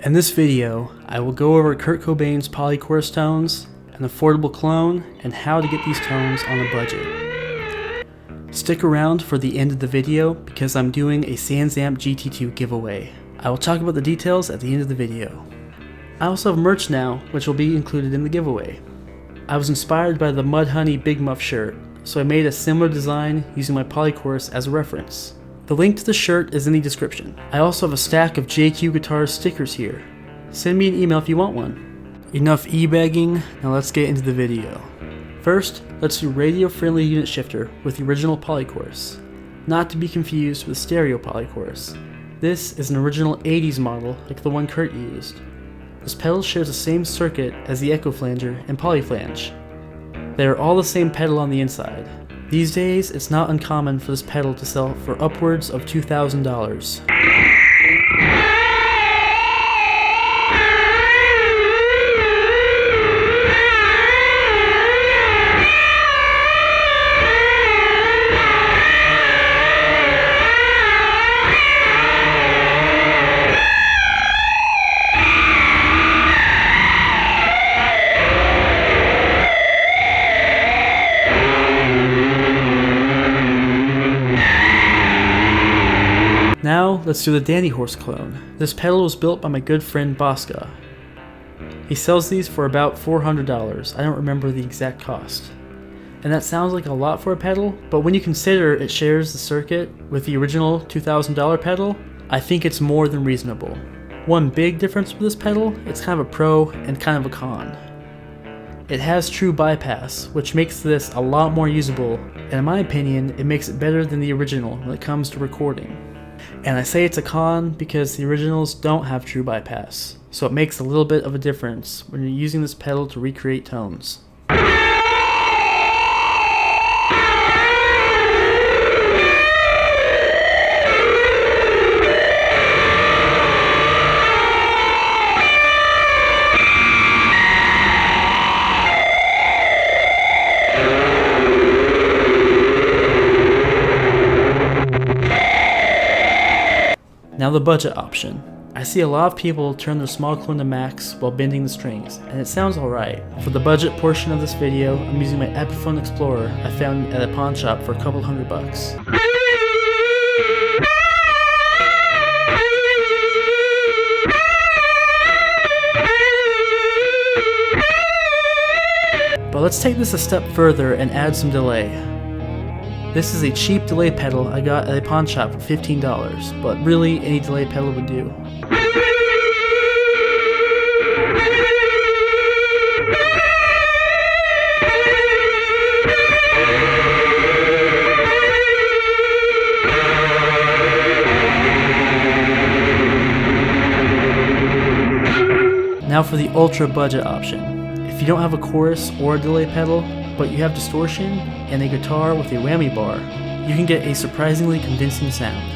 In this video, I will go over Kurt Cobain's PolyChorus tones, an affordable clone, and how to get these tones on a budget. Stick around for the end of the video because I'm doing a SansAmp GT2 giveaway. I will talk about the details at the end of the video. I also have merch now, which will be included in the giveaway. I was inspired by the Mudhoney Big Muff shirt, so I made a similar design using my PolyChorus as a reference. The link to the shirt is in the description. I also have a stack of JQ Guitars stickers here. Send me an email if you want one. Enough e-bagging, now let's get into the video. First, let's do radio-friendly unit shifter with the original PolyChorus, not to be confused with stereo PolyChorus. This is an original 80s model like the one Kurt used. This pedal shares the same circuit as the EchoFlanger and PolyFlange. They are all the same pedal on the inside. These days, it's not uncommon for this pedal to sell for upwards of $2,000. Now, let's do the Dandy Horse clone. This pedal was built by my good friend Baskah. He sells these for about $400, I don't remember the exact cost. And that sounds like a lot for a pedal, but when you consider it shares the circuit with the original $2,000 pedal, I think it's more than reasonable. One big difference with this pedal, it's kind of a pro and kind of a con. It has true bypass, which makes this a lot more usable, and in my opinion, it makes it better than the original when it comes to recording. And I say it's a con because the originals don't have true bypass, so it makes a little bit of a difference when you're using this pedal to recreate tones. Now the budget option. I see a lot of people turn their small clone to max while bending the strings, and it sounds alright. For the budget portion of this video, I'm using my Epiphone Explorer I found at a pawn shop for a couple $100. But let's take this a step further and add some delay. This is a cheap delay pedal I got at a pawn shop for $15, but really any delay pedal would do. Now for the ultra budget option. If you don't have a chorus or a delay pedal, but you have distortion and a guitar with a whammy bar, you can get a surprisingly convincing sound.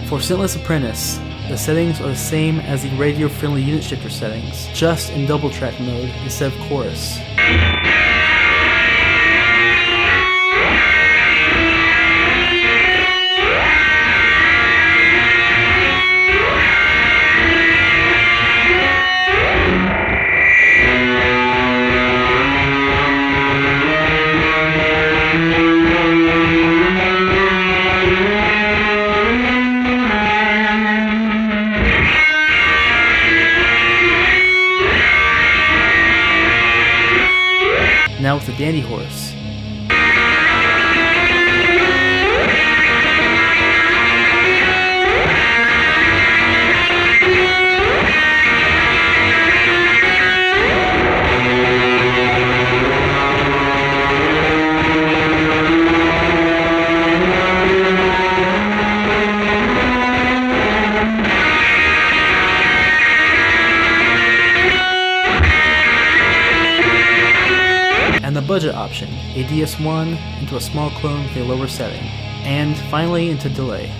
For Scentless Apprentice, the settings are the same as the radio-friendly unit shifter settings, just in double track mode instead of chorus. Now with the Dandy Horse. budget option, a DS1 into a small clone with a lower setting, and finally into delay.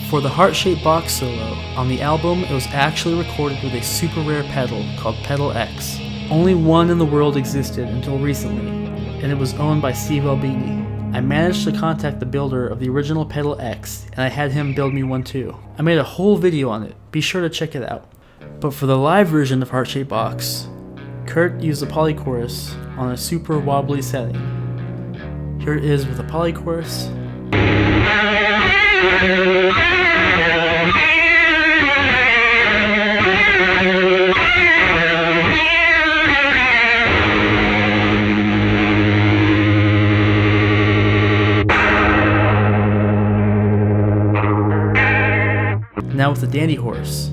For the heart-shaped box solo, on the album it was actually recorded with a super rare pedal called Pedal X. Only one in the world existed until recently, and it was owned by Steve Albini. I managed to contact the builder of the original Pedal X, and I had him build me one too. I made a whole video on it, be sure to check it out. But for the live version of Heart-Shaped Box, Kurt used a PolyChorus on a super wobbly setting. Here it is with a PolyChorus. Now with the Dandy Horse.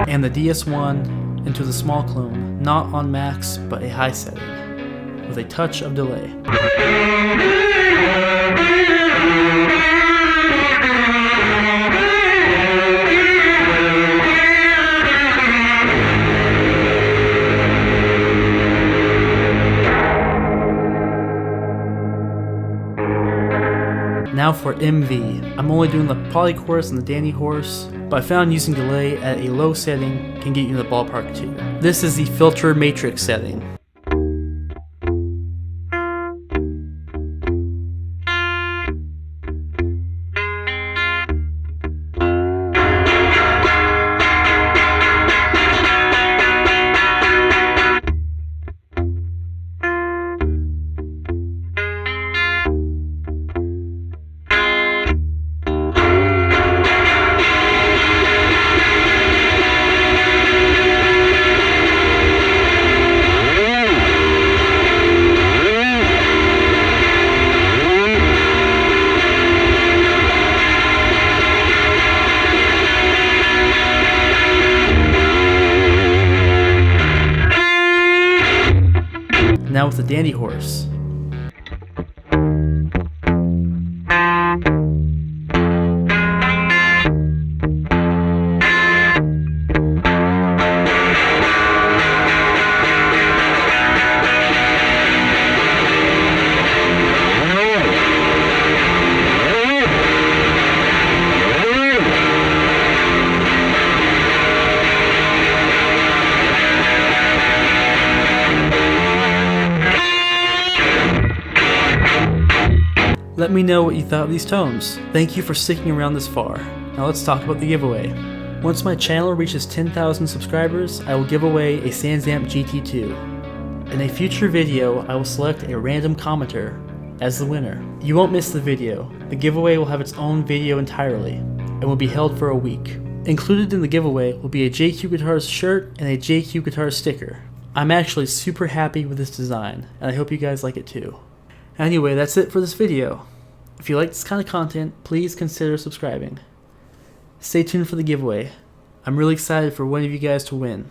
And the DS1 into the small clone, not on max, but a high setting, with a touch of delay. Now for MV. I'm only doing the PolyChorus and the Dandy Horse, but I found using delay at a low setting can get you in the ballpark too. This is the filter matrix setting. Now with the Dandy Horse. Let me know what you thought of these tones. Thank you for sticking around this far. Now let's talk about the giveaway. Once my channel reaches 10,000 subscribers, I will give away a SansAmp GT2. In a future video, I will select a random commenter as the winner. You won't miss the video. The giveaway will have its own video entirely, and will be held for a week. Included in the giveaway will be a JQ Guitars shirt and a JQ Guitars sticker. I'm actually super happy with this design, and I hope you guys like it too. Anyway, that's it for this video. If you like this kind of content, please consider subscribing. Stay tuned for the giveaway. I'm really excited for one of you guys to win.